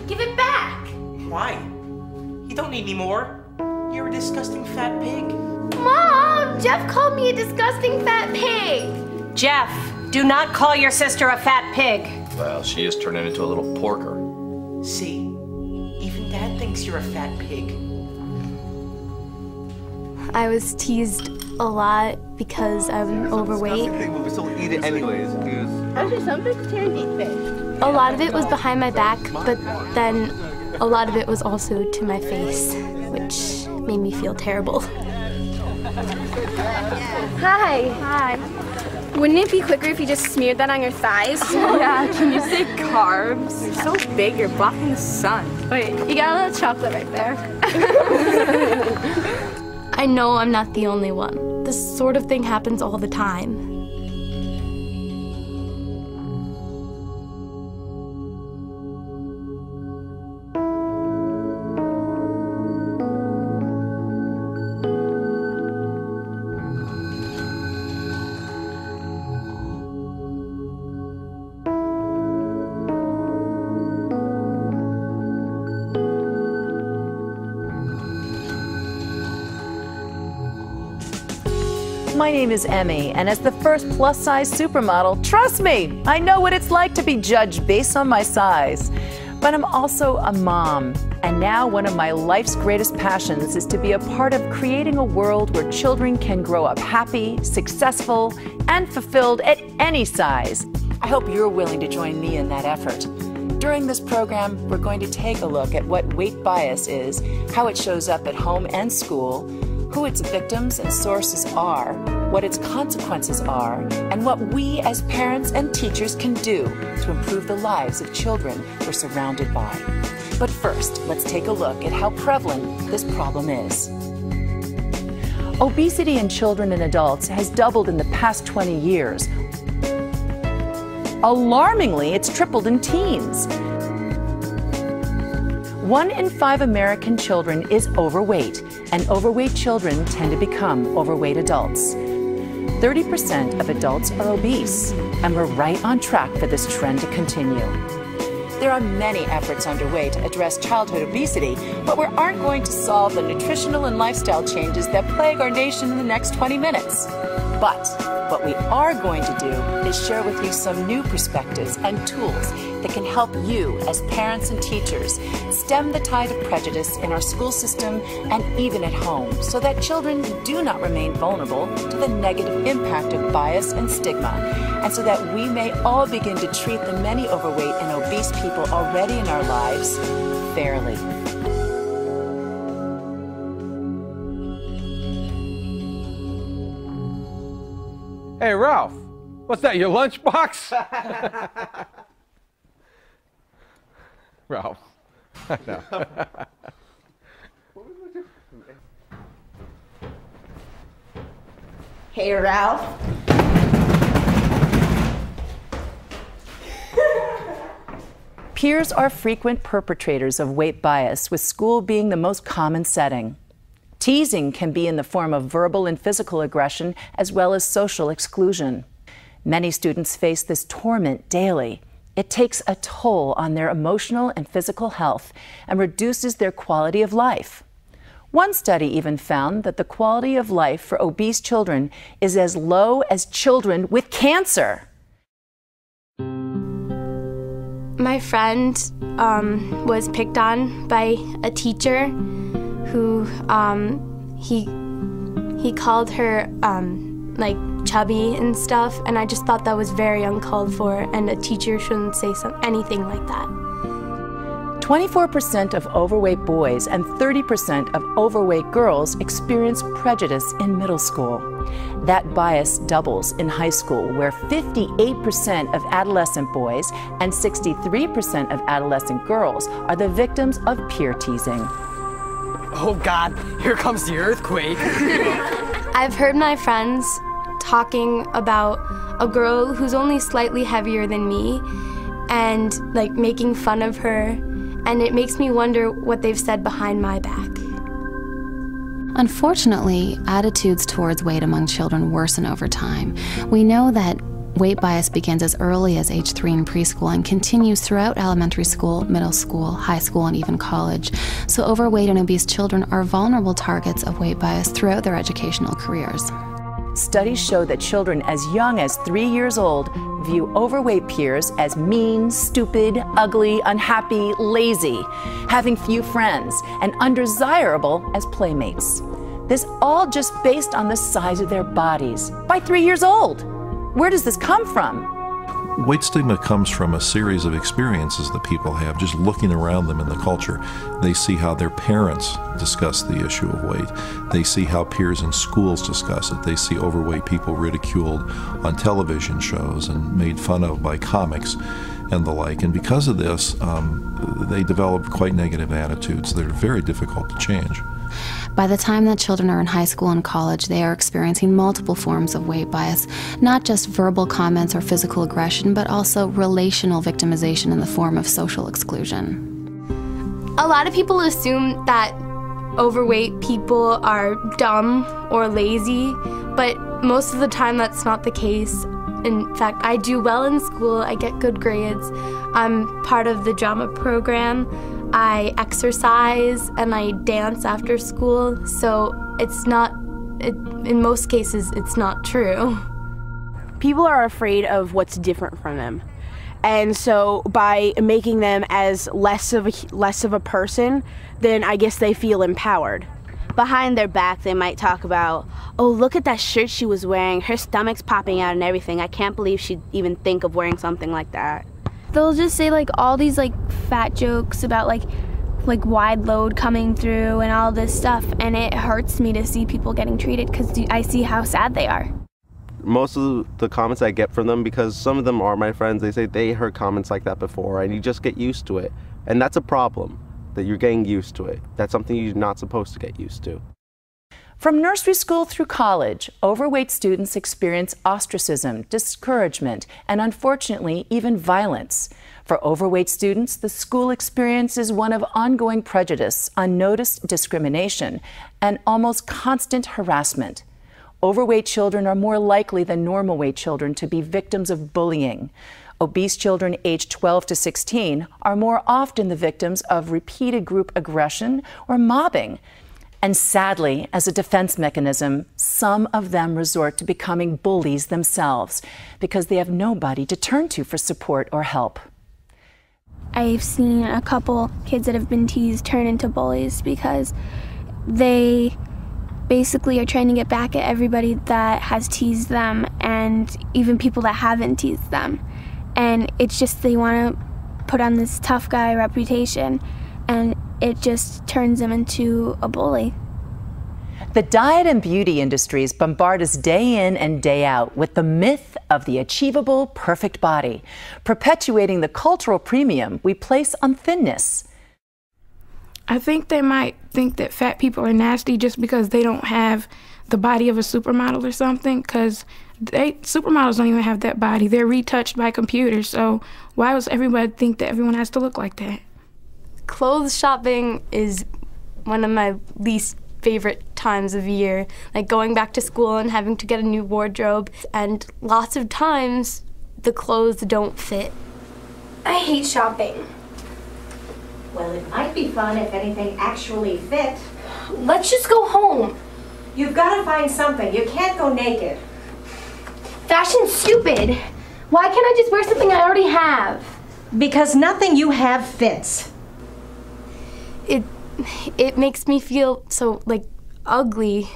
Give it back! Why? You don't need any more. You're a disgusting fat pig. Mom! Jeff called me a disgusting fat pig! Jeff, do not call your sister a fat pig. Well, she is turning into a little porker. See? Even Dad thinks you're a fat pig. I was teased a lot because I'm overweight. We still eat it anyways. Actually, some vegetarians eat fish. A lot of it was behind my back, but then a lot of it was also to my face, which made me feel terrible. Hi. Hi. Wouldn't it be quicker if you just smeared that on your thighs? Yeah, can you say carbs? You're so big, you're blocking the sun. Wait, you got a little chocolate right there. I know I'm not the only one. This sort of thing happens all the time. My name is Emmy, and as the first plus-size supermodel, trust me, I know what it's like to be judged based on my size. But I'm also a mom, and now one of my life's greatest passions is to be a part of creating a world where children can grow up happy, successful, and fulfilled at any size. I hope you're willing to join me in that effort. During this program, we're going to take a look at what weight bias is, how it shows up at home and school, who its victims and sources are, what its consequences are, and what we as parents and teachers can do to improve the lives of children we're surrounded by. But first, let's take a look at how prevalent this problem is. Obesity in children and adults has doubled in the past 20 years. Alarmingly, it's tripled in teens. 1 in 5 American children is overweight, and overweight children tend to become overweight adults. 30% of adults are obese, and we're right on track for this trend to continue. There are many efforts underway to address childhood obesity, but we aren't going to solve the nutritional and lifestyle changes that plague our nation in the next 20 minutes. But what we are going to do is share with you some new perspectives and tools that can help you as parents and teachers stem the tide of prejudice in our school system and even at home, so that children do not remain vulnerable to the negative impact of bias and stigma, and so that we may all begin to treat the many overweight and obese people already in our lives fairly. Hey, Ralph, what's that, your lunchbox? Ralph, I know. Hey, Ralph. Peers are frequent perpetrators of weight bias, with school being the most common setting. Teasing can be in the form of verbal and physical aggression, as well as social exclusion. Many students face this torment daily. It takes a toll on their emotional and physical health and reduces their quality of life. One study even found that the quality of life for obese children is as low as children with cancer. My friend was picked on by a teacher who he called her like chubby and stuff, and I just thought that was very uncalled for, and a teacher shouldn't say anything like that. 24% of overweight boys and 30% of overweight girls experience prejudice in middle school. That bias doubles in high school, where 58% of adolescent boys and 63% of adolescent girls are the victims of peer teasing. Oh God, here comes the earthquake. I've heard my friends talking about a girl who's only slightly heavier than me and like making fun of her, and it makes me wonder what they've said behind my back. Unfortunately, attitudes towards weight among children worsen over time. We know that Weight bias begins as early as age 3 in preschool and continues throughout elementary school, middle school, high school, and even college. So overweight and obese children are vulnerable targets of weight bias throughout their educational careers. Studies show that children as young as 3 years old view overweight peers as mean, stupid, ugly, unhappy, lazy, having few friends, and undesirable as playmates. This all just based on the size of their bodies by 3 years old. Where does this come from? Weight stigma comes from a series of experiences that people have just looking around them in the culture. They see how their parents discuss the issue of weight. They see how peers in schools discuss it. They see overweight people ridiculed on television shows and made fun of by comics and the like. And because of this, they develop quite negative attitudes that are very difficult to change. By the time that children are in high school and college, they are experiencing multiple forms of weight bias, not just verbal comments or physical aggression, but also relational victimization in the form of social exclusion. A lot of people assume that overweight people are dumb or lazy, but most of the time that's not the case. In fact, I do well in school, I get good grades, I'm part of the drama program, I exercise and I dance after school, so in most cases, it's not true. People are afraid of what's different from them. And so by making them as less of a person, then I guess they feel empowered. Behind their back, they might talk about, oh, look at that shirt she was wearing, her stomach's popping out and everything. I can't believe she'd even think of wearing something like that. They'll just say like all these like fat jokes about like wide load coming through and all this stuff, and it hurts me to see people getting treated because I see how sad they are. Most of the comments I get from them, because some of them are my friends, they say they heard comments like that before and you just get used to it. And that's a problem, that you're getting used to it. That's something you're not supposed to get used to. From nursery school through college, overweight students experience ostracism, discouragement, and unfortunately, even violence. For overweight students, the school experience is one of ongoing prejudice, unnoticed discrimination, and almost constant harassment. Overweight children are more likely than normal weight children to be victims of bullying. Obese children aged 12 to 16 are more often the victims of repeated group aggression or mobbing. And sadly, as a defense mechanism, some of them resort to becoming bullies themselves because they have nobody to turn to for support or help. I've seen a couple kids that have been teased turn into bullies because they basically are trying to get back at everybody that has teased them and even people that haven't teased them. And it's just they want to put on this tough guy reputation, and it just turns them into a bully. The diet and beauty industries bombard us day in and day out with the myth of the achievable, perfect body, perpetuating the cultural premium we place on thinness. I think they might think that fat people are nasty just because they don't have the body of a supermodel or something, because supermodels don't even have that body. They're retouched by computers, so why does everybody think that everyone has to look like that? Clothes shopping is one of my least favorite times of year, like going back to school and having to get a new wardrobe, and lots of times the clothes don't fit. I hate shopping. Well, it might be fun if anything actually fit. Let's just go home. You've got to find something. You can't go naked. Fashion's stupid. Why can't I just wear something I already have? Because nothing you have fits. It makes me feel so, like, ugly.